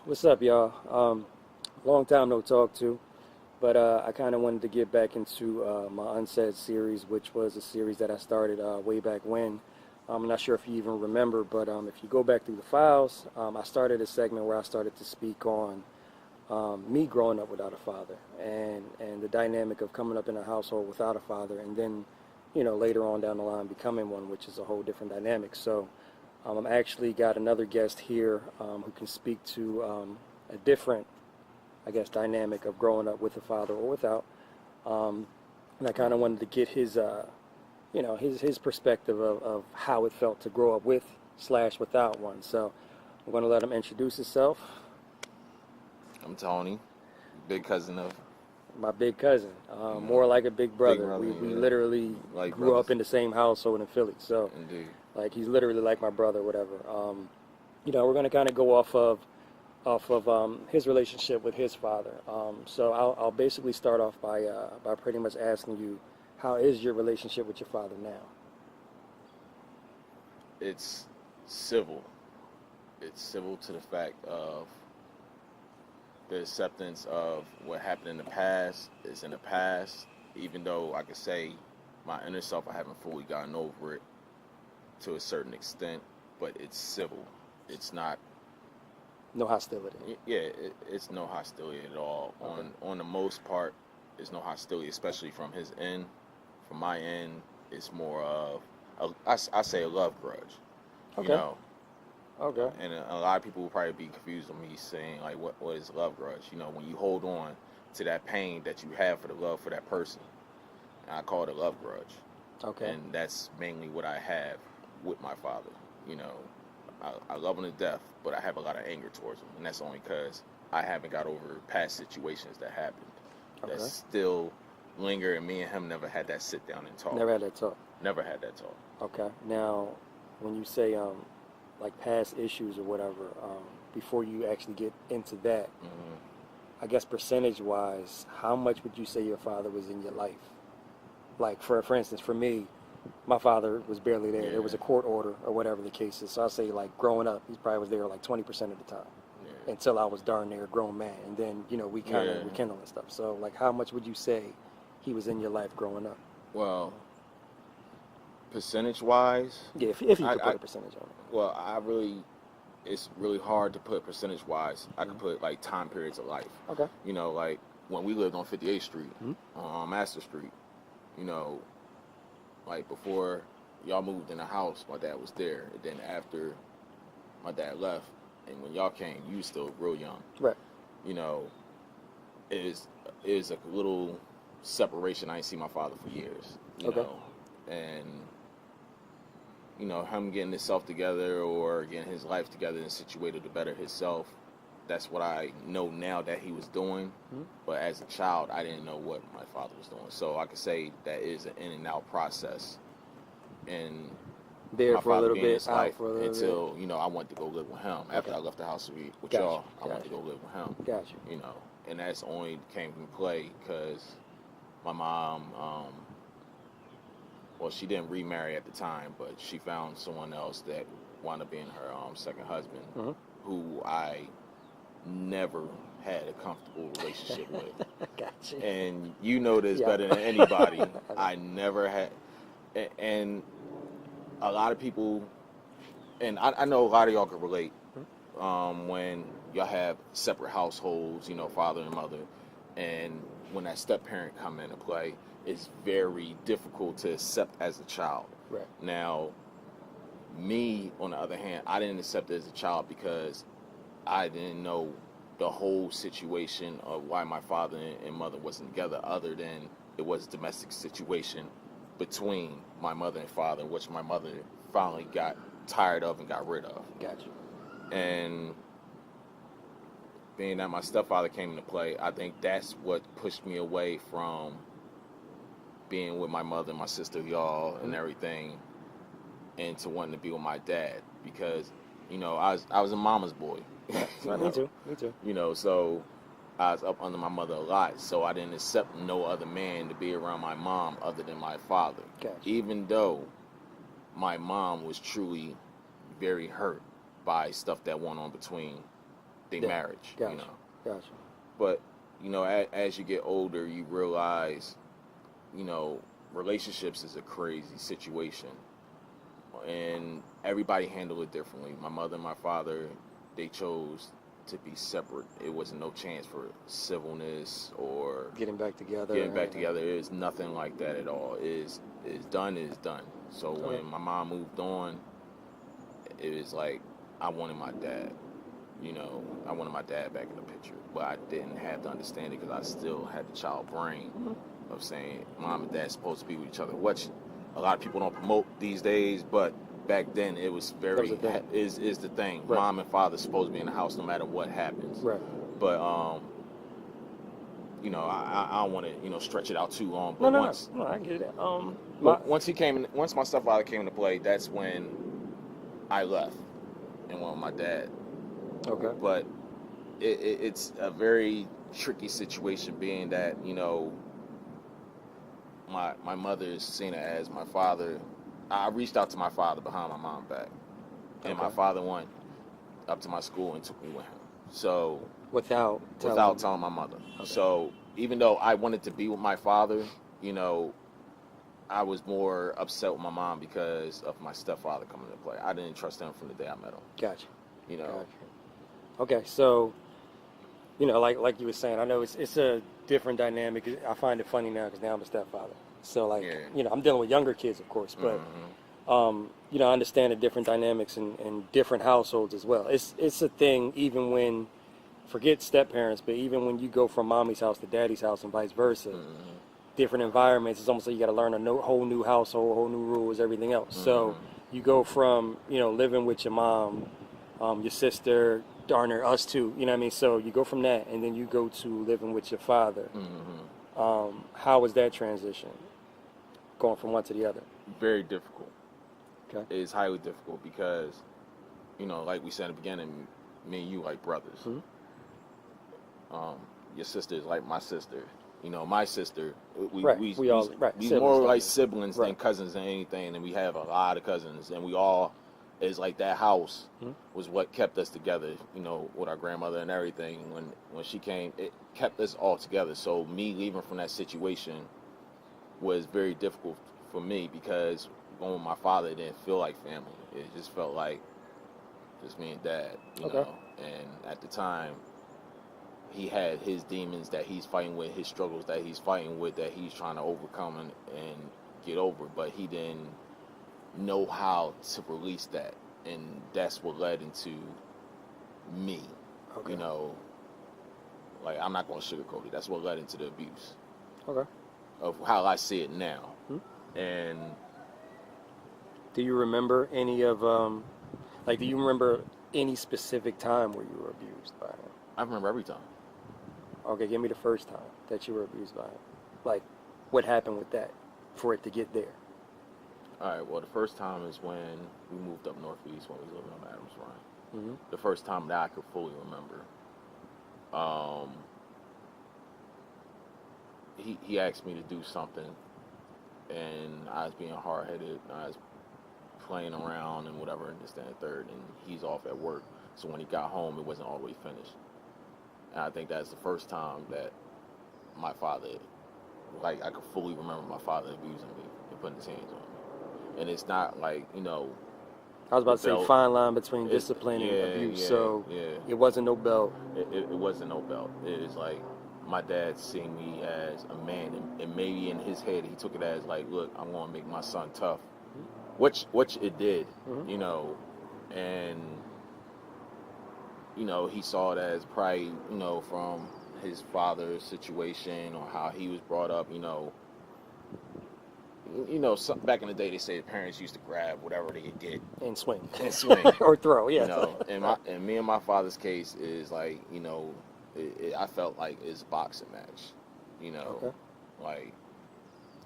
What's up, y'all? Long time no talk to, but I kind of wanted to get back into my Unsaid series, which was a series that I started way back when. I'm not sure if you even remember, but if you go back through the files, I started a segment where I started to speak on me growing up without a father and the dynamic of coming up in a household without a father, and then, later on down the line becoming one, which is a whole different dynamic. So I'm actually got another guest here who can speak to a different, I guess, dynamic of growing up with a father or without. And I kind of wanted to get his, his perspective of how it felt to grow up with/without one. So I'm going to let him introduce himself. I'm Tony, big cousin of My big cousin, more like a big brother. Big brother, we yeah. Literally Like grew brothers. up in the same household in Philly. So Indeed. like he's literally like my brother, whatever. We're going to kind of go off of his relationship with his father. So I'll basically start off by pretty much asking you, how is your relationship with your father now? It's civil. It's civil to the fact of the acceptance of what happened in the past is in the past, even though I could say my inner self, I haven't fully gotten over it to a certain extent, but it's civil. It's not, No hostility. it's no hostility at all. Okay. On the most part, there's no hostility, especially from his end. From my end, it's more of, I say a love grudge, Okay. Okay. And a lot of people will probably be confused on me saying, like, what is love grudge? When you hold on to that pain that you have for the love for that person, I call it a love grudge. Okay. And that's mainly what I have with my father. I love him to death, but I have a lot of anger towards him, and that's only because I haven't got over past situations that happened that still linger, and me and him never had that sit down and talk. Never had that talk. Never had that talk. Okay. Now, when you say like past issues or whatever, before you actually get into that, Mm-hmm. I guess percentage-wise, how much would you say your father was in your life? Like, for instance, for me, my father was barely there. Yeah. There was a court order or whatever the case is. So I'll say, like, growing up, he probably was there like 20% of the time Yeah. until I was darn near a grown man. And then, we kind of rekindle and stuff. So, like, how much would you say he was in your life growing up? Well, percentage-wise, Yeah, if you could put a percentage on it. well, it's really hard to put percentage-wise. I could put, like, time periods of life. Okay. Like, when we lived on 58th Street, Mhm. on Master Street, like, before y'all moved in the house, my dad was there. And then after my dad left, and when y'all came, you was still real young. Right. It is a little separation. I ain't seen my father for years, Okay. And, him getting himself together or getting his life together and situated to better himself, that's what I know now that he was doing. Mm-hmm. But as a child, I didn't know what my father was doing. So I could say that is an in and out process. And There my for a father little being in bit, his out life for a little until, bit. I went to go live with him. After Okay. I left the house with Gotcha. y'all, I went Gotcha. to go live with him. Gotcha. And that's only came into play because my mom, she didn't remarry at the time, but she found someone else that wound up being her second husband, Mm-hmm. who I never had a comfortable relationship with. Gotcha. And you know this Yeah. better than anybody. I never had, and a lot of people, and I know a lot of y'all can relate, when y'all have separate households, father and mother, and when that step parent come into play, it's very difficult to accept as a child. Right. Now, me, on the other hand, I didn't accept it as a child because I didn't know the whole situation of why my father and mother wasn't together, other than it was a domestic situation between my mother and father, which my mother finally got tired of and got rid of. Gotcha. And being that my stepfather came into play, I think that's what pushed me away from being with my mother and my sister, y'all, and everything, and to wanting to be with my dad, because I was a mama's boy. Me too. So I was up under my mother a lot, so I didn't accept no other man to be around my mom other than my father. Gotcha. Even though my mom was truly very hurt by stuff that went on between their marriage. Gotcha. You know. Gotcha. But you know, as you get older, you realize, you know, relationships is a crazy situation, and everybody handled it differently. My mother and my father, they chose to be separate. It wasn't no chance for civilness or Getting back together. It is nothing like that at all. Is done is done. So when my mom moved on, it was like I wanted my dad. You know, I wanted my dad back in the picture, but I didn't have the understanding because I still had the child brain of saying mom and dad supposed to be with each other, which a lot of people don't promote these days, but back then it was very is the thing. Right. Mom and father supposed to be in the house no matter what happens. Right. But you know, I don't want to, you know, stretch it out too long. But no, I get it. Once my stepfather came into play, that's when I left and went with my dad. Okay. But it's a very tricky situation, being that, you know, my mother is seen as my father. I reached out to my father behind my mom back, and my father went up to my school and took me with him. So without telling my mother. Okay. So even though I wanted to be with my father, you know, I was more upset with my mom because of my stepfather coming into play. I didn't trust him from the day I met him. Gotcha. You know. Gotcha. Okay, so, you know, like you were saying, I know it's a different dynamic. I find it funny now because now I'm a stepfather. So, like, you know, I'm dealing with younger kids, of course, but, you know, I understand the different dynamics in different households as well. It's a thing even when, forget step-parents, but even when you go from mommy's house to daddy's house and vice versa, different environments, it's almost like you got to learn a whole new household, whole new rules, everything else. So you go from, you know, living with your mom, your sister, darn near us too, you know what I mean? So you go from that, and then you go to living with your father. How was that transition, going from one to the other? Very difficult. Okay. It's highly difficult because, you know, like we said in the beginning, me and you like brothers. Your sister is like my sister. You know, my sister, we more like siblings than cousins than anything, and we have a lot of cousins, and we all is like that house was what kept us together, you know, with our grandmother and everything. When she came, it kept us all together. So me leaving from that situation was very difficult for me because going with my father didn't feel like family. It just felt like just me and dad, you know. And at the time, he had his demons that he's fighting with, his struggles that he's fighting with, that he's trying to overcome and get over, but he didn't know how to release that, and that's what led into me. You know, like, I'm not going to sugarcoat it. That's what led into the abuse. Of how I see it now. And do you remember any of do you remember any specific time where you were abused by him? I remember every time. Okay, give me the first time that you were abused by him. Like, what happened with that for it to get there? All right, well, the first time is when we moved up northeast when we was living on Adams Run. The first time that I could fully remember. He asked me to do something, and I was being hard-headed, and I was playing around and whatever, and this, that, and third, and he's off at work. So when he got home, it wasn't all the way finished. And I think that's the first time that my father, like, I could fully remember my father abusing me and putting his hands on me. And it's not like, you know, I was about to say fine line between discipline and abuse. It wasn't no belt. It wasn't no belt. It was like my dad seeing me as a man, and maybe in his head he took it as like, look, I'm going to make my son tough, which it did, you know, and you know, he saw it as probably, you know, from his father's situation or how he was brought up, you know, back in the day, they say the parents used to grab whatever they could get and swing, or throw. Yeah. You know, and me and my father's case is like, you know, I felt like it's a boxing match. You know, like,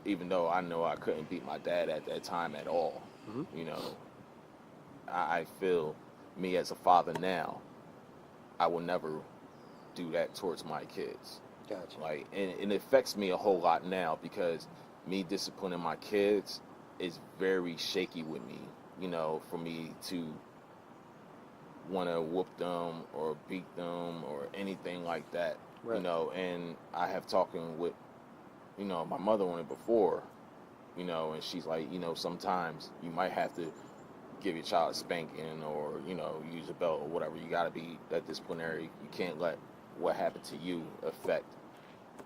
even though I know I couldn't beat my dad at that time at all. You know, I feel me as a father now, I will never do that towards my kids. Gotcha. Like, and it affects me a whole lot now because me disciplining my kids is very shaky with me, you know, for me to want to whoop them or beat them or anything like that. Right. And I have talking with, my mother on it before, and she's like, sometimes you might have to give your child a spanking or, use a belt or whatever. You got to be that disciplinary. You can't let what happened to you affect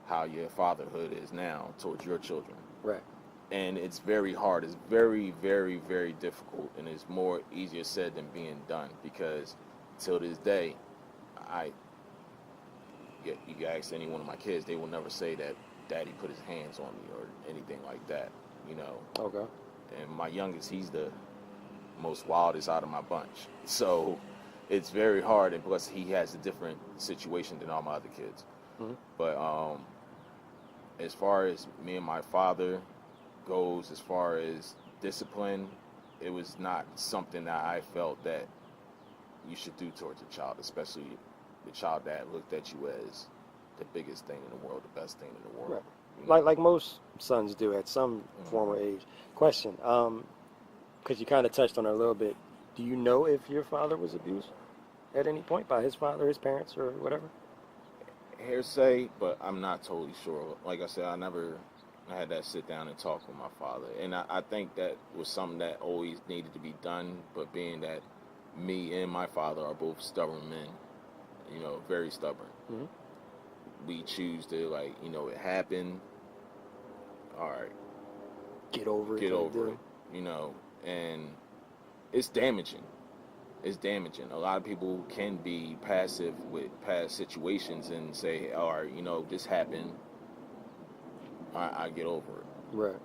how your fatherhood is now towards your children. Right. And it's very hard. It's very, very, very difficult, and it's more easier said than being done, because till this day, you can ask any one of my kids, they will never say that daddy put his hands on me or anything like that, Okay. And my youngest, he's the most wildest out of my bunch. So it's very hard, and plus he has a different situation than all my other kids. Mm-hmm. But as far as me and my father goes, as far as discipline, it was not something that I felt that you should do towards a child, especially the child that looked at you as the biggest thing in the world, the best thing in the world. Right. Like most sons do at some former age. Question, because you kind of touched on it a little bit. Do you know if your father was abused at any point by his father, his parents, or whatever? Hearsay, but I'm not totally sure. Like I said, I had that sit down and talk with my father, and I think that was something that always needed to be done. But being that me and my father are both stubborn men, very stubborn, we choose to, it happened. All right, get over it. And it's damaging. It's damaging. A lot of people can be passive with past situations and say, all right, this happened. I get over it. Right.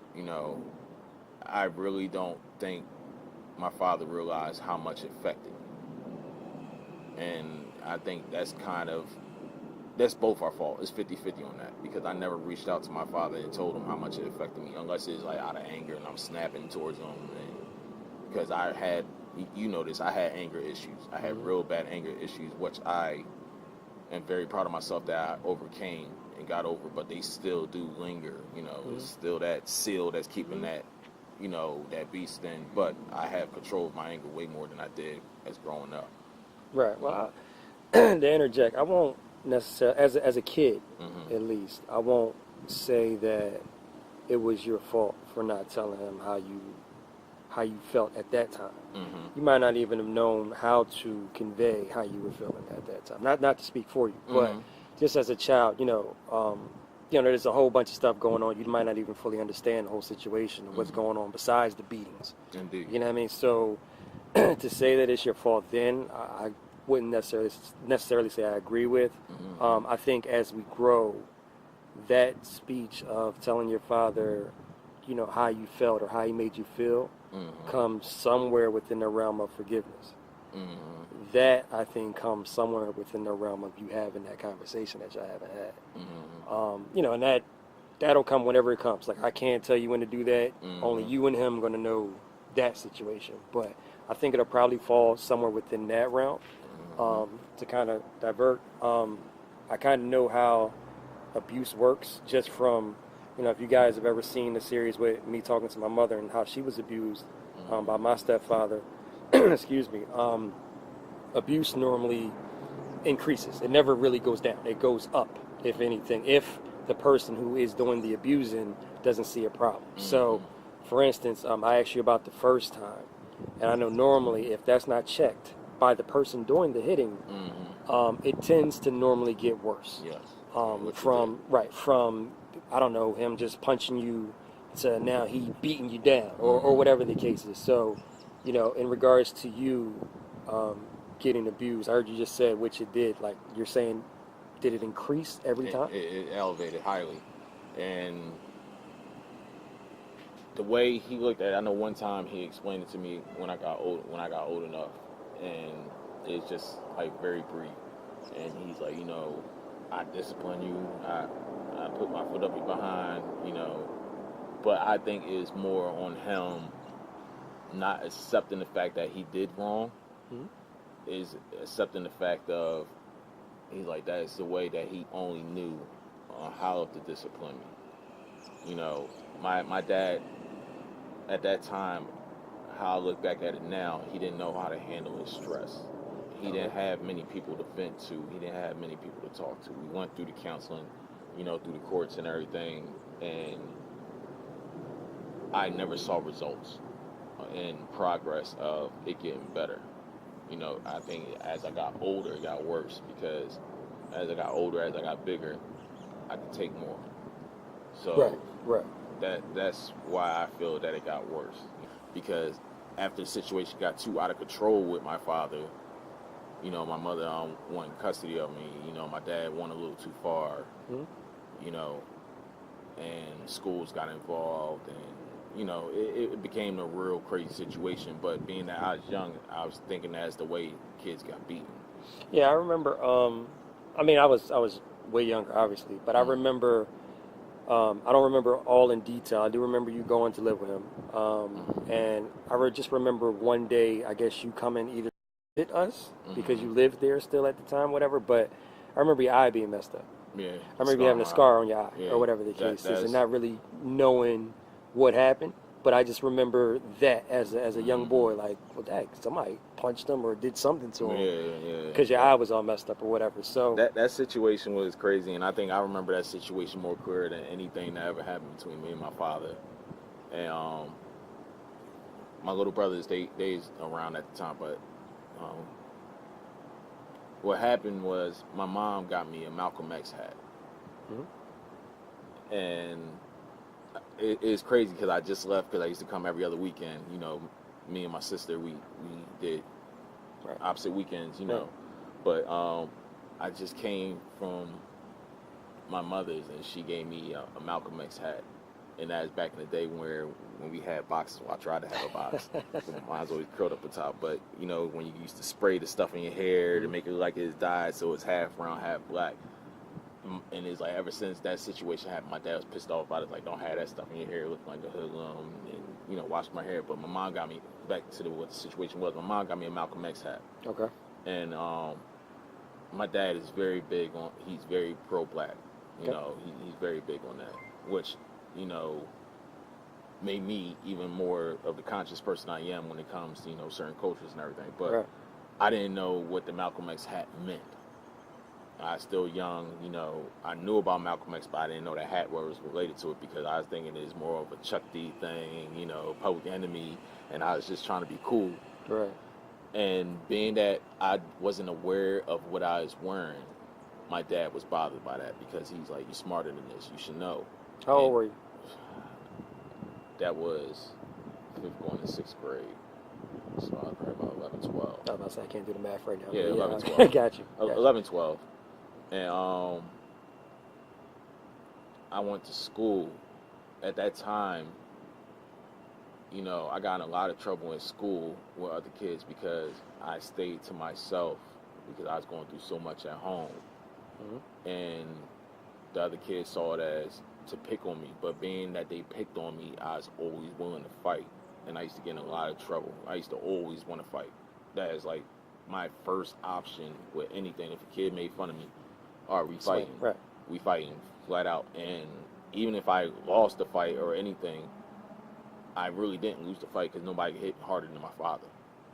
I really don't think my father realized how much it affected me. And I think that's both our fault. It's 50-50 on that, because I never reached out to my father and told him how much it affected me, unless it's like out of anger and I'm snapping towards him. Because I had, I had anger issues. I had real bad anger issues, which I am very proud of myself that I overcame and got over, but they still do linger. It's still that seal that's keeping that, that beast in. But I have control of my anger way more than I did as growing up. Right. Well, to interject, I won't necessarily, as a kid, at least, I won't say that it was your fault for not telling him how you felt at that time. You might not even have known how to convey how you were feeling at that time. Not to speak for you, but just as a child, there's a whole bunch of stuff going on. You might not even fully understand the whole situation of what's going on besides the beatings. Indeed. You know what I mean? So to say that it's your fault then, I wouldn't necessarily say I agree with. I think as we grow, that speech of telling your father, how you felt or how he made you feel, comes somewhere within the realm of forgiveness. That, I think, comes somewhere within the realm of you having that conversation that y'all haven't had. And that'll come whenever it comes. Like, I can't tell you when to do that. Only you and him are going to know that situation. But I think it'll probably fall somewhere within that realm. To kind of divert, I kind of know how abuse works just from, if you guys have ever seen the series with me talking to my mother and how she was abused by my stepfather, excuse me, abuse normally increases. It never really goes down. It goes up, if anything, if the person who is doing the abusing doesn't see a problem. So, for instance, I asked you about the first time, and I know normally if that's not checked by the person doing the hitting, it tends to normally get worse. Yes. From I don't know, him just punching you to now he beating you down or whatever the case is. So, in regards to you getting abused, I heard you just said which it did. Like, you're saying, did it increase every time? It elevated highly. And the way he looked at it, I know one time he explained it to me when I got old enough, and it's just like very brief. And he's like, I discipline you, I put my foot up your behind, but I think it's more on him not accepting the fact that he did wrong, is accepting the fact of, he's like, that is the way that he only knew how to discipline me. My dad, at that time, how I look back at it now, he didn't know how to handle his stress. He didn't have many people to vent to. He didn't have many people to talk to. We went through the counseling, through the courts and everything, and I never saw results in progress of it getting better. I think as I got older, it got worse because as I got older, as I got bigger, I could take more. So right. That's why I feel that it got worse, because after the situation got too out of control with my father, my mother wanted custody of me. My dad went a little too far. And schools got involved, and it became a real crazy situation. But being that I was young, I was thinking that's the way kids got beaten. Yeah, I remember. I was way younger, obviously, but I remember. I don't remember all in detail. I do remember you going to live with him, and I just remember one day. I guess you coming either hit us because you lived there still at the time, whatever. But I remember your eye being messed up. Yeah, I remember you having a scar on your eye, or whatever the case is, and not really knowing what happened. But I just remember that as a young boy, like, well, dang, somebody punched him or did something to him. Because your eye was all messed up or whatever. So that situation was crazy, and I think I remember that situation more clear than anything that ever happened between me and my father. And my little brothers, they was around at the time, but what happened was my mom got me a Malcolm X hat. And it's crazy because I just left because I used to come every other weekend. Me and my sister, we did opposite weekends, But I just came from my mother's, and she gave me a Malcolm X hat. And that was back in the day when we had boxes. Well, I tried to have a box. Mine was always curled up the top. But, when you used to spray the stuff in your hair to make it look like it's dyed, so it's half brown, half black. And it's like ever since that situation happened, my dad was pissed off about it. Like, don't have that stuff in your hair looking like a hoodlum, and wash my hair. But my mom got me back to what the situation was. My mom got me a Malcolm X hat. Okay. And my dad is very big on. He's very pro-black. He's very big on that, which made me even more of the conscious person I am when it comes to certain cultures and everything. But I didn't know what the Malcolm X hat meant. I was still young, I knew about Malcolm X, but I didn't know that hat was related to it because I was thinking it's more of a Chuck D thing, Public Enemy, and I was just trying to be cool. Right. And being that I wasn't aware of what I was wearing, my dad was bothered by that because he's like, you're smarter than this, you should know. How old were you? That was 5th going to 6th grade. So I was probably about 11, 12. I was about to say, I can't do the math right now. Yeah, 11, 12. I got you. 11, 12. And I went to school. At that time, I got in a lot of trouble in school with other kids because I stayed to myself because I was going through so much at home. And the other kids saw it as to pick on me. But being that they picked on me, I was always willing to fight. And I used to get in a lot of trouble. I used to always want to fight. That is like my first option with anything. If a kid made fun of me, all right, we fighting. Right. We fighting flat out. And even if I lost the fight or anything, I really didn't lose the fight because nobody hit harder than my father.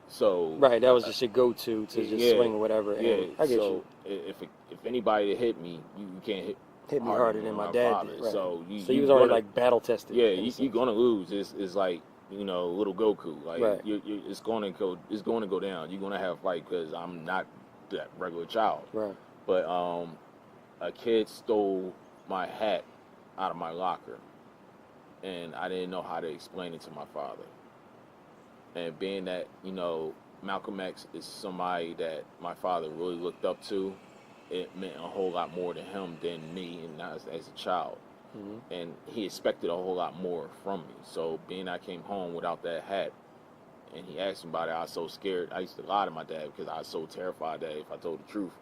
So right, that was just your go-to to just swing or whatever. And yeah, I get so you. If anybody hit me, you can't hit me harder than my dad father. did. Right. So you was already like battle tested. Yeah, you're gonna lose. It's like little Goku. Like it's gonna go down. You're gonna have a fight because I'm not that regular child. Right. But a kid stole my hat out of my locker, and I didn't know how to explain it to my father. And being that, Malcolm X is somebody that my father really looked up to, it meant a whole lot more to him than me and as a child. And he expected a whole lot more from me. So being I came home without that hat, and he asked me about it, I was so scared. I used to lie to my dad because I was so terrified that if I told the truth,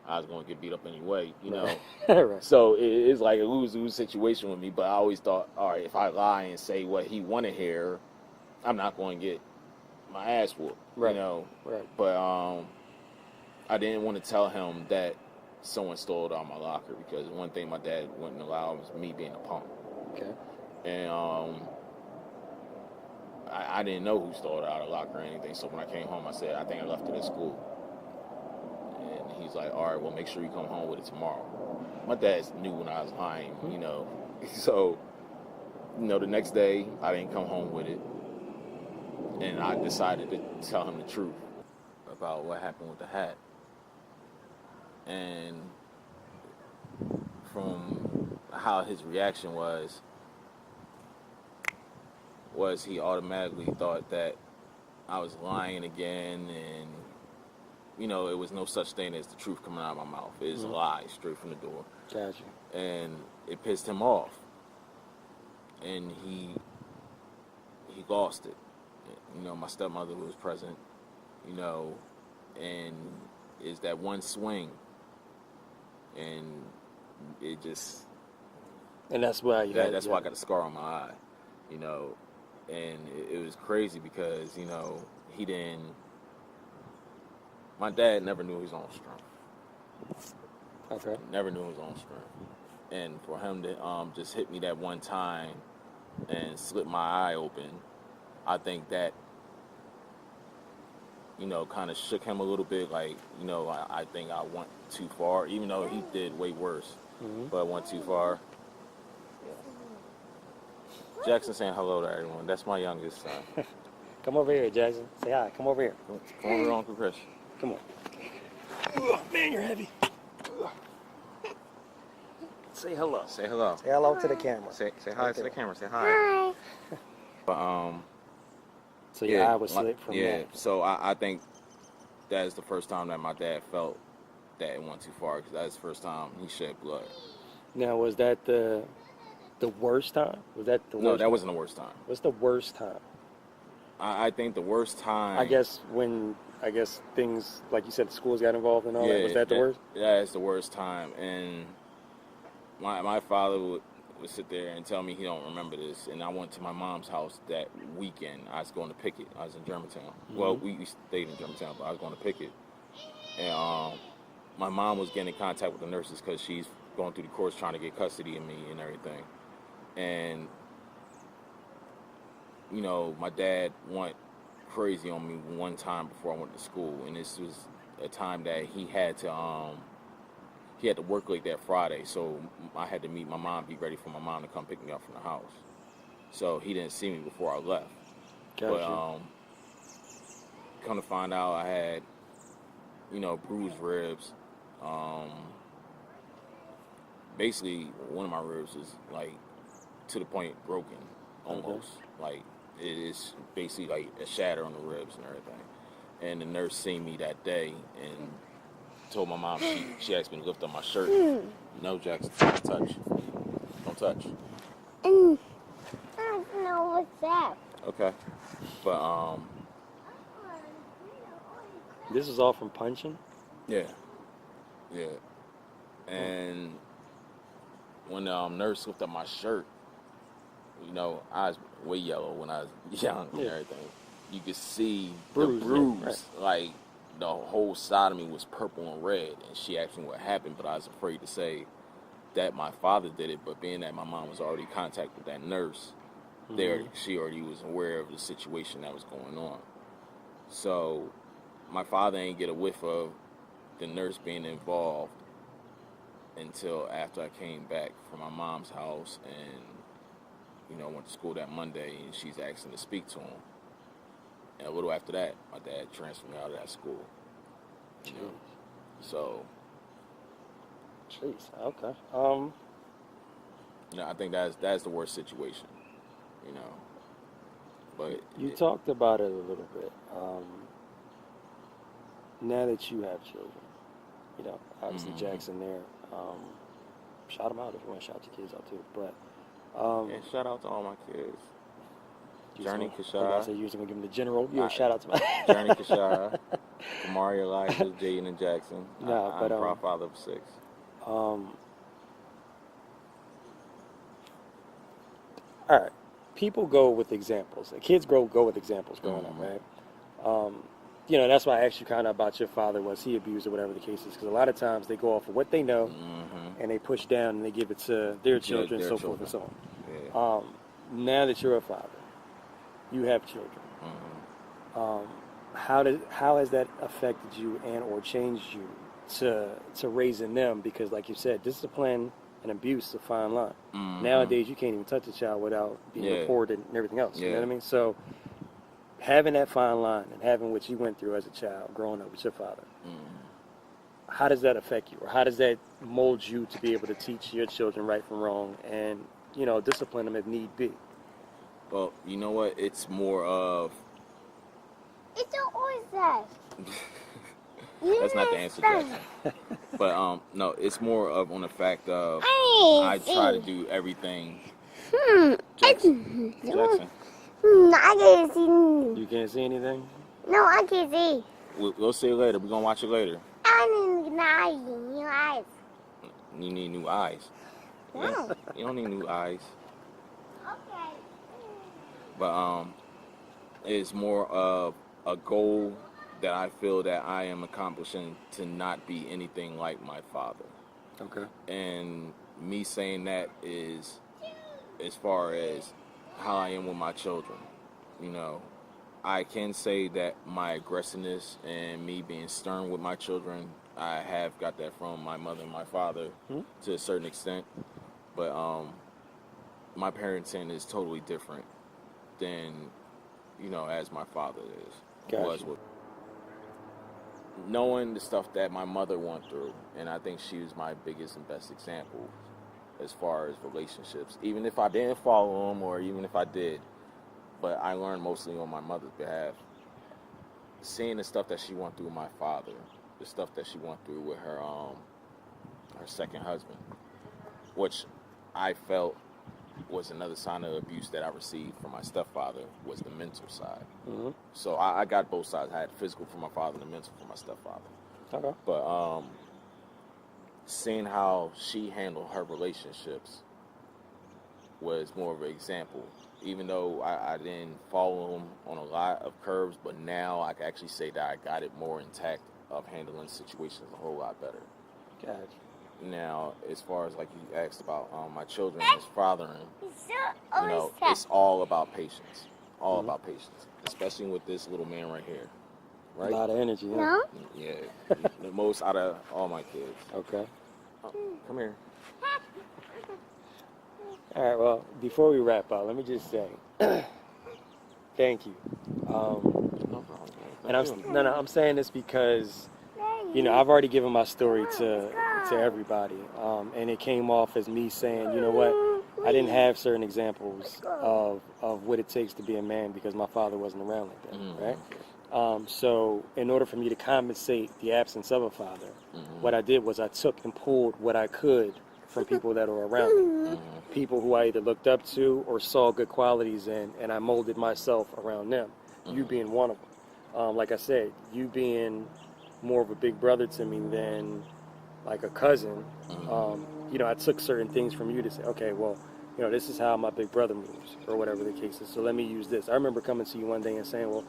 I was going to get beat up anyway, Right. So it's like a lose-lose situation with me. But I always thought, all right, if I lie and say what he wanted to hear, I'm not going to get my ass whooped, Right. Right. But I didn't want to tell him that someone stole it out of my locker because one thing my dad wouldn't allow was me being a punk. Okay. And I didn't know who stole it out of the locker or anything. So when I came home, I said, I think I left it at school. He's like, all right, well, make sure you come home with it tomorrow. My dad knew when I was lying, you know. So, you know, the next day, I didn't come home with it. And I decided to tell him the truth about what happened with the hat. And from how his reaction was he automatically thought that I was lying again, and you know, it was no such thing as the truth coming out of my mouth. It was a lie straight from the door. Gotcha. And it pissed him off, and he lost it. You know, my stepmother was present, you know, and it's that one swing, and it just... And that's why that's why I got a scar on my eye, you know. And it was crazy because, you know, my dad never knew his own strength. Okay. Never knew his own strength. And for him to just hit me that one time and slip my eye open, I think that, you know, kind of shook him a little bit. Like, you know, I think I went too far, even though he did way worse. But I went too far. Jackson saying hello to everyone. That's my youngest son. Come over here, Jackson. Say hi. Come over here. Come over, Uncle Chris. Come on. Ugh, man, you're heavy. Say hello. Say hello. Say hello to the camera. Say hi to the camera. Say hi. But so your eye was slit from that. Yeah. So I think that is the first time that my dad felt that it went too far, because that was the first time he shed blood. Now, was that the worst time? Was that the worst? No, that wasn't the worst time. What's the worst time? I think the worst time... I guess things, like you said, the schools got involved and all that. Was that the worst? Yeah, it's the worst time. And my father would sit there and tell me he don't remember this. And I went to my mom's house that weekend. I was going to picket. I was in Germantown. Well, we stayed in Germantown, but I was going to picket. And my mom was getting in contact with the nurses because she's going through the course trying to get custody of me and everything. And, you know, my dad went crazy on me one time before I went to school, and this was a time that he had to work late that Friday, so I had to meet my mom, be ready for my mom to come pick me up from the house. So he didn't see me before I left. Gotcha. But come to find out, I had, you know, bruised ribs. Basically, one of my ribs was like to the point broken, almost. Like, it is basically like a shatter on the ribs and everything. And the nurse seen me that day and told my mom, she asked me to lift up my shirt. No, Jackson, don't touch. Don't touch. I don't know what's that. Okay. But, This is all from punching? yeah. Yeah. And when the nurse lifted up my shirt, you know, I was way yellow when I was young and everything. You could see the bruise. Right. Like, the whole side of me was purple and red. And she asked me what happened, but I was afraid to say that my father did it. But being that my mom was already in contact with that nurse, she already was aware of the situation that was going on. So my father ain't get a whiff of the nurse being involved until after I came back from my mom's house and, you know, went to school that Monday, and she's asking to speak to him. And a little after that, my dad transferred me out of that school. You know? So. Jeez. Okay. You know, I think that's the worst situation. You know. But you talked about it a little bit. Now that you have children, you know, obviously Jackson there. Shout them out if you want to shout your kids out too. But and shout out to all my kids. Journey I Kashara. said you was gonna give them the general. You shout out to my Journey Kashara, Kamari Elijah, Jaden and Jackson. Nah, I'm proud father of 6. All right. People go with examples. Kids go with examples growing up, right? You know, that's why I asked you kind of about your father. Was he abused or whatever the case is? Because a lot of times they go off of what they know and they push down and they give it to their children, so forth and so on. Yeah. Now that you're a father, you have children. How has that affected you and or changed you to raising them, because like you said, discipline and abuse is a fine line. Mm-hmm. Nowadays, you can't even touch a child without being reported and everything else. Yeah. You know what I mean? So having that fine line and having what you went through as a child, growing up with your father, how does that affect you, or how does that mold you to be able to teach your children right from wrong and, you know, discipline them if need be? Well, you know what? It's more of... It's always that. That's not the answer, Jackson. But no, it's more of on the fact of I try to do everything. Jackson. I can't see. You can't see anything? No, I can't see. We'll see it later. We're gonna watch it later. I need new eyes. You need new eyes. No. You don't need new eyes. Okay. But it's more of a goal that I feel that I am accomplishing to not be anything like my father. Okay. And me saying that is as far as how I am with my children. You know, I can say that my aggressiveness and me being stern with my children, I have got that from my mother and my father to a certain extent. But my parenting is totally different than, you know, as my father is. Gotcha. Was with knowing the stuff that my mother went through, and I think she was my biggest and best example as far as relationships. Even if I didn't follow them, or even if I did, but I learned mostly on my mother's behalf. Seeing the stuff that she went through with my father, the stuff that she went through with her second husband, which I felt was another sign of abuse that I received from my stepfather, was the mental side. Mm-hmm. So I got both sides. I had the physical from my father and the mental from my stepfather. Okay. But seeing how she handled her relationships was more of an example. Even though I didn't follow him on a lot of curves, but now I can actually say that I got it more intact of handling situations a whole lot better. Gotcha. Now, as far as like you asked about my children and his fathering, you know, sad. it's all about patience. All about patience, especially with this little man right here. Right? A lot of energy. Yeah. No? Yeah, the most out of all my kids. Okay. Come here. All right. Well, before we wrap up, let me just say, thank you. No problem. And I'm saying this because, you know, I've already given my story to everybody, and it came off as me saying, you know what, I didn't have certain examples of what it takes to be a man because my father wasn't around like that, right? So in order for me to compensate the absence of a father, what I did was I took and pulled what I could from people that were around me, people who I either looked up to or saw good qualities in, and I molded myself around them, you being one of them. Like I said, you being more of a big brother to me than like a cousin, you know, I took certain things from you to say, okay, well, you know, this is how my big brother moves, or whatever the case is, so let me use this. I remember coming to you one day and saying, well,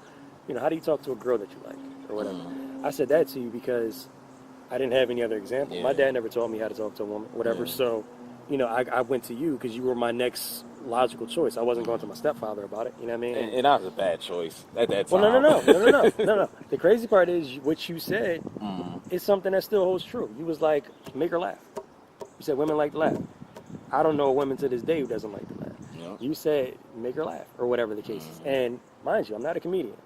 you know, how do you talk to a girl that you like, or whatever? I said that to you because I didn't have any other example. My dad never taught me how to talk to a woman, whatever, so, you know, I went to you because you were my next logical choice. I wasn't going to my stepfather about it, you know what I mean? And that was a bad choice at that time. Well, no. The crazy part is what you said is something that still holds true. You was like, make her laugh. You said women like to laugh. I don't know a woman to this day who doesn't like to laugh. Yep. You said make her laugh, or whatever the case is. And mind you, I'm not a comedian.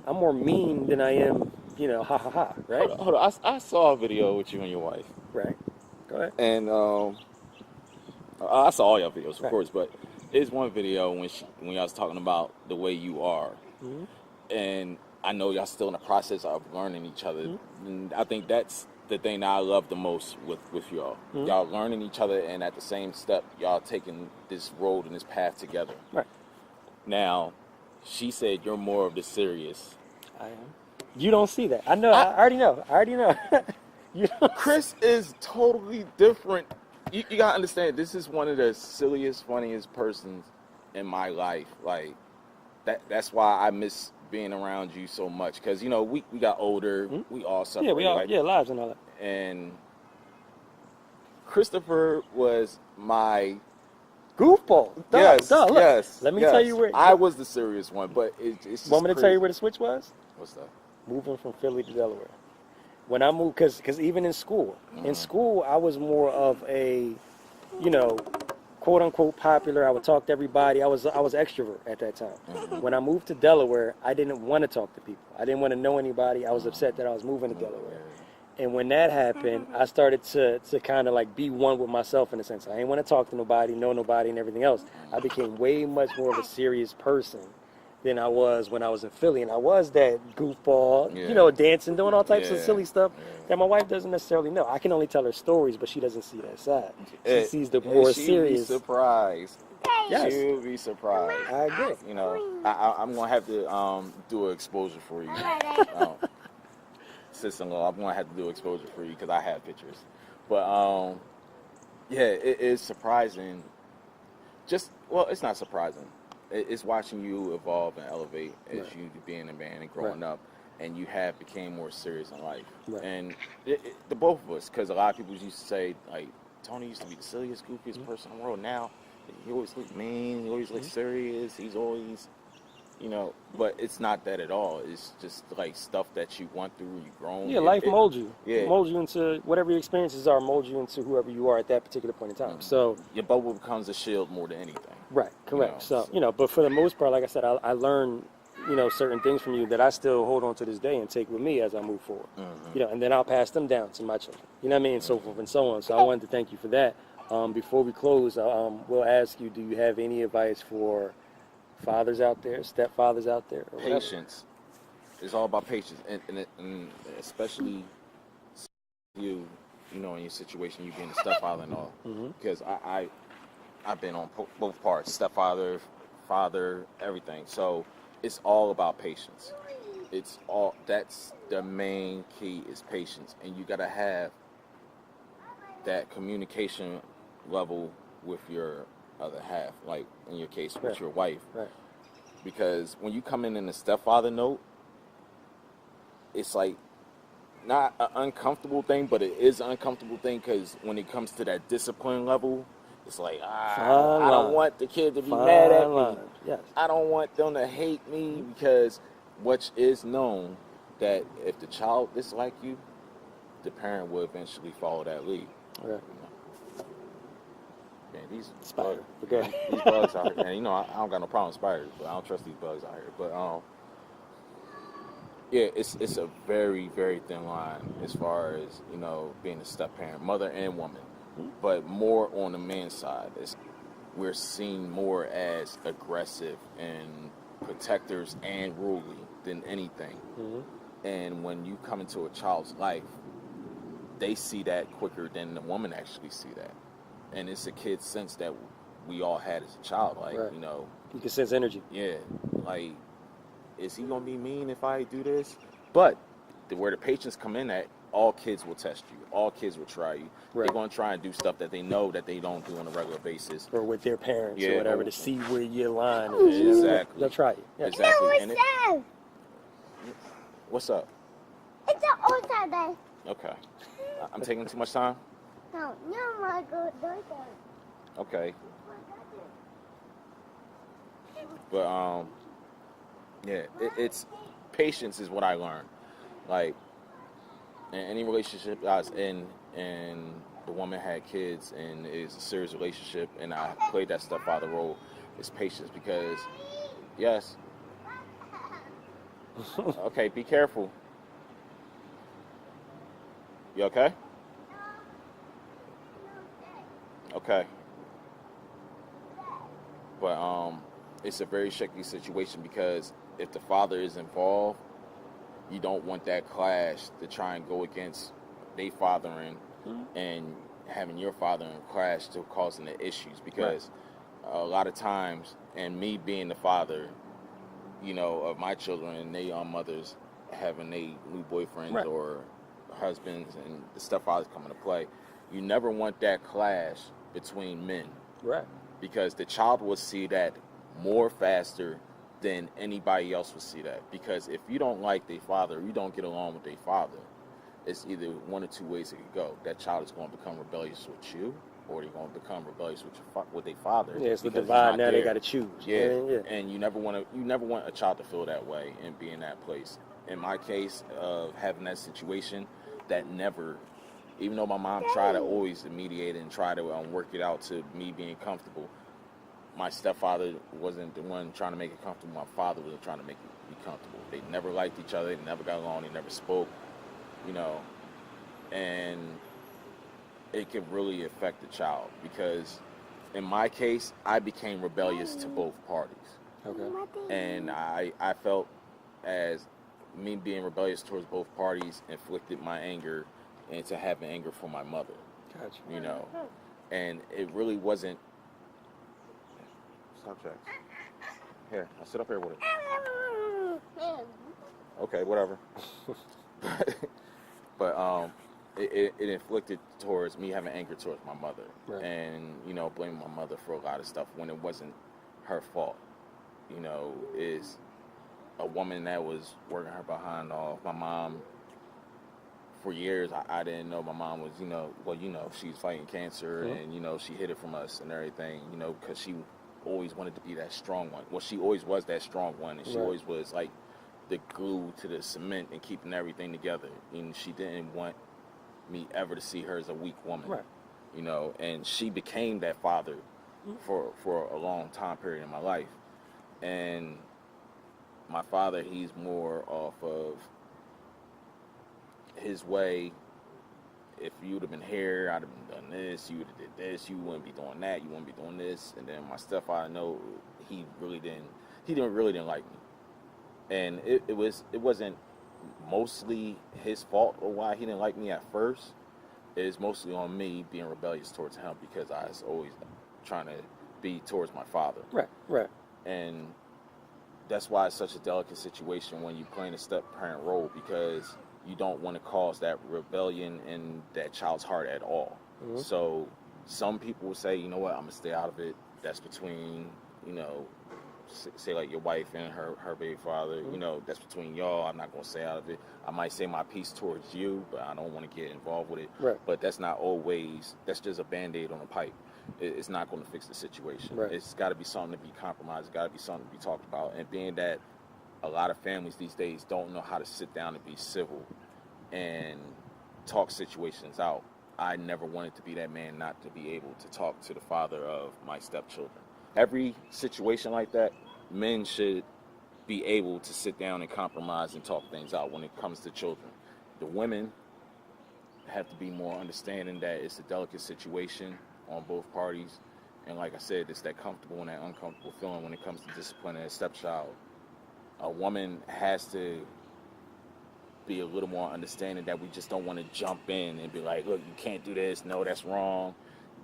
I'm more mean than I am, you know, ha ha ha, right? Hold on. I saw a video with you and your wife. Right. Go ahead. And I saw all your videos, of course, but there's one video when y'all was talking about the way you are. And I know y'all still in the process of learning each other. And I think that's the thing that I love the most with y'all. Y'all learning each other, and at the same step, y'all taking this road and this path together. Right. Now, she said you're more of the serious. I am. You don't see that. I know. I already know. You don't. Chris is totally different. You gotta understand, this is one of the silliest, funniest persons in my life. Like, that's why I miss being around you so much. Because, you know, we got older. We all separated. Yeah, we all, right? lives and all that. And Christopher was my... Goofball. Yes. Let me tell you where... I was the serious one, but it's just Want me to crazy. tell you where the switch was? What's that? Moving from Philly to Delaware. when I moved, because even in school, I was more of a, you know, quote unquote popular. I would talk to everybody. I was extrovert at that time. When I moved to Delaware, I didn't want to talk to people. I didn't want to know anybody. I was upset that I was moving to Delaware. And when that happened, I started to kind of like be one with myself in a sense. I didn't want to talk to nobody, know nobody, and everything else. I became way much more of a serious person than I was when I was in Philly. And I was that goofball, you know, dancing, doing all types of silly stuff that my wife doesn't necessarily know. I can only tell her stories, but she doesn't see that side. She sees the more serious. She'll be surprised. Yes. She'll be surprised. I agree. You know, I'm going to have to do an exposure for you. Sister-in-law, I'm going to have to do exposure for you because I have pictures. But, yeah, it is surprising. Well, it's not surprising. It's watching you evolve and elevate as you being a man and growing up, and you have became more serious in life. And the both of us, because a lot of people used to say, like, Tony used to be the silliest, goofiest person in the world. Now, he always looks mean, he always looks serious, he's always, you know, but it's not that at all. It's just like stuff that you went through, you grown. Yeah, life molds you. Yeah. Molds you into whatever your experiences are, molds you into whoever you are at that particular point in time. So your bubble becomes a shield more than anything. Right, correct. You know, so, you know, but for the most part, like I said, I learned, you know, certain things from you that I still hold on to this day and take with me as I move forward. You know, and then I'll pass them down to my children. You know what I mean? And so forth and so on. So I wanted to thank you for that. Before we close, we'll ask you, do you have any advice for fathers out there, stepfathers out there? Patience. It's all about patience. And especially you know, in your situation, you being a stepfather and all. Because I've been on both parts, stepfather, father, everything. So it's all about patience. That's the main key is patience. And you got to have that communication level with your other half, like in your case with your wife. Because when you come in the stepfather note, it's like not an uncomfortable thing, but it is an uncomfortable thing because when it comes to that discipline level, it's like, I don't want the kid to be mad at me. Yes. I don't want them to hate me because which is known that if the child dislikes you, the parent will eventually follow that lead. Okay. Man, these spider. These bugs out here, and you know I don't got no problem with spiders, but I don't trust these bugs out here. But yeah, it's a very, very thin line as far as, you know, being a step parent, mother and woman. But more on the man's side, we're seen more as aggressive and protectors and ruly than anything. And when you come into a child's life, they see that quicker than the woman actually see that. And it's a kid's sense that we all had as a child. Like, you know, you can sense energy. Yeah, like, is he gonna be mean if I do this? But where the patience come in at, all kids will test you. All kids will try you. They're gonna try and do stuff that they know that they don't do on a regular basis, or with their parents or whatever, to see where your line is. Exactly. They'll try you. Yeah. Exactly. What's what's up? It's an outside day. Okay. I'm taking too much time. No, my good daughter. Okay. But yeah, it's patience is what I learned. Like, in any relationship I was in, and the woman had kids, and it's a serious relationship, and I played that stepfather role, it's patience. Because, yes. Okay, be careful. You okay? Okay. But it's a very shaky situation because if the father is involved, you don't want that clash to try and go against their fathering and having your fathering clash to causing the issues. Because a lot of times, and me being the father, you know, of my children and they are mothers having their new boyfriends or husbands and the stepfathers come into play, you never want that clash between men. Because the child will see that more faster than anybody else will see that. Because if you don't like their father, you don't get along with their father, it's either one or two ways it could go. That child is going to become rebellious with you, or they're going to become rebellious with their father. Yeah, it's the divide. Now they got to choose. Yeah. And you never want a child to feel that way and be in that place. In my case of having that situation, that never, even though my mom tried to always mediate and try to work it out to me being comfortable, my stepfather wasn't the one trying to make it comfortable. My father was trying to make me comfortable. They never liked each other. They never got along. They never spoke, you know, and it could really affect the child because in my case, I became rebellious to both parties. Okay. And I felt as me being rebellious towards both parties inflicted my anger into having anger for my mother. Gotcha. You know, and it really wasn't. Stop, Jax. Here, I'll sit up here with it. Okay, whatever. but it inflicted towards me having anger towards my mother, right. and you know, blaming my mother for a lot of stuff when it wasn't her fault. You know, is a woman that was working her behind off. My mom, for years, I didn't know my mom was, you know, well, you know, she's fighting cancer, and you know, she hid it from us and everything, you know, because she always wanted to be that strong one. Well, she always was that strong one, and she right. always was like the glue to the cement and keeping everything together. And she didn't want me ever to see her as a weak woman, right. you know. And she became that father for a long time period in my life. And my father, he's more off of his way. If you would have been here, I'd have been done this. You would have did this. You wouldn't be doing that. You wouldn't be doing this. And then my stepfather, no, he really didn't. He really didn't like me. And it wasn't mostly his fault or why he didn't like me at first. It's mostly on me being rebellious towards him because I was always trying to be towards my father. Right. Right. And that's why it's such a delicate situation when you're playing a step-parent role because you don't want to cause that rebellion in that child's heart at all. So some people will say, you know what, I'm going to stay out of it. That's between, you know, say like your wife and her baby father, you know, that's between y'all. I'm not going to stay out of it. I might say my piece towards you, but I don't want to get involved with it. Right. But that's not always, that's just a Band-Aid on a pipe. It's not going to fix the situation. Right. It's got to be something to be compromised. It's got to be something to be talked about. And being that a lot of families these days don't know how to sit down and be civil and talk situations out, I never wanted to be that man not to be able to talk to the father of my stepchildren. Every situation like that, men should be able to sit down and compromise and talk things out when it comes to children. The women have to be more understanding that it's a delicate situation on both parties. And like I said, it's that comfortable and that uncomfortable feeling when it comes to disciplining a stepchild. A woman has to be a little more understanding that we just don't want to jump in and be like, look, you can't do this. No, that's wrong.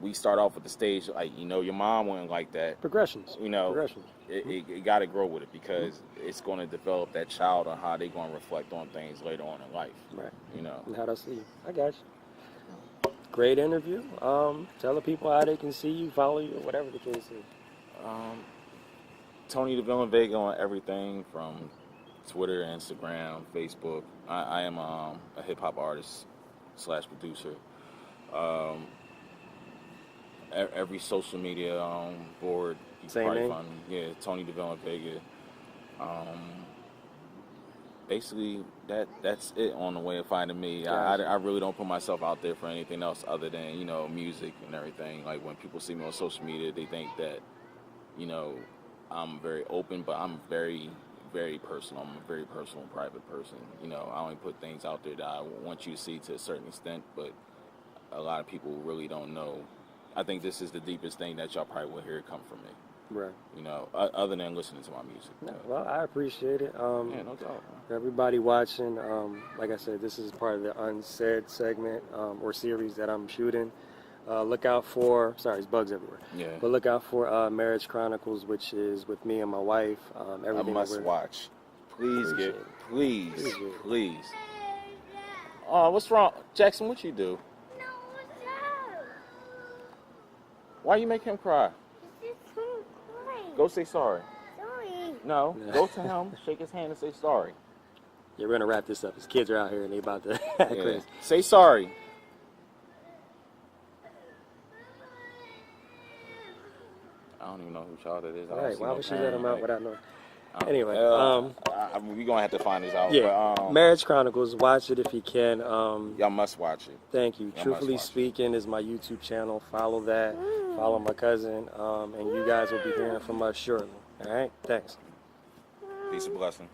We start off at the stage like, you know, your mom wasn't like that. Progressions. You know, Progressions. It got to grow with it because it's going to develop that child on how they're going to reflect on things later on in life. Right. You know. And how they see you. I got you. Great interview. Tell the people how they can see you, follow you, or whatever the case is. Tony the Villain Vega on everything from Twitter, Instagram, Facebook. I am a hip hop artist / producer. Every social media board. You Same probably name? find me. Yeah, Tony the Villain Vega. Basically, that's it on the way of finding me. Gotcha. I really don't put myself out there for anything else other than, you know, music and everything. Like when people see me on social media, they think that, you know, I'm very open, but I'm very, very personal. I'm a very personal, private person. You know, I only put things out there that I want you to see to a certain extent, but a lot of people really don't know. I think this is the deepest thing that y'all probably will hear come from me. Right. You know, other than listening to my music. No, well, I appreciate it. Yeah, no doubt. For everybody watching, like I said, this is part of the Unsaid segment or series that I'm shooting. Look out for, sorry, there's bugs everywhere. Yeah. But look out for Marriage Chronicles, which is with me and my wife. Everything I must watch. Please Appreciate please, Appreciate it. please. Oh, what's wrong? Jackson, what you do? No, what's up? Why you make him cry? This is so great. Go say sorry. Sorry. No, Yeah. go to him, shake his hand and say sorry. Yeah, we're going to wrap this up. His kids are out here and they about to act Yeah. crazy. Say sorry. I don't even know who child it is. I All don't right, see why no would she let parent, him out like- without knowing? Anyway, we gonna have to find this out. yeah, But, Marriage Chronicles. Watch it if you can. y'all must watch it. Thank you. Y'all Truthfully must watch Speaking is my YouTube channel. Follow that. Follow my cousin, and you guys will be hearing from us shortly. All right. Thanks. Peace and blessings.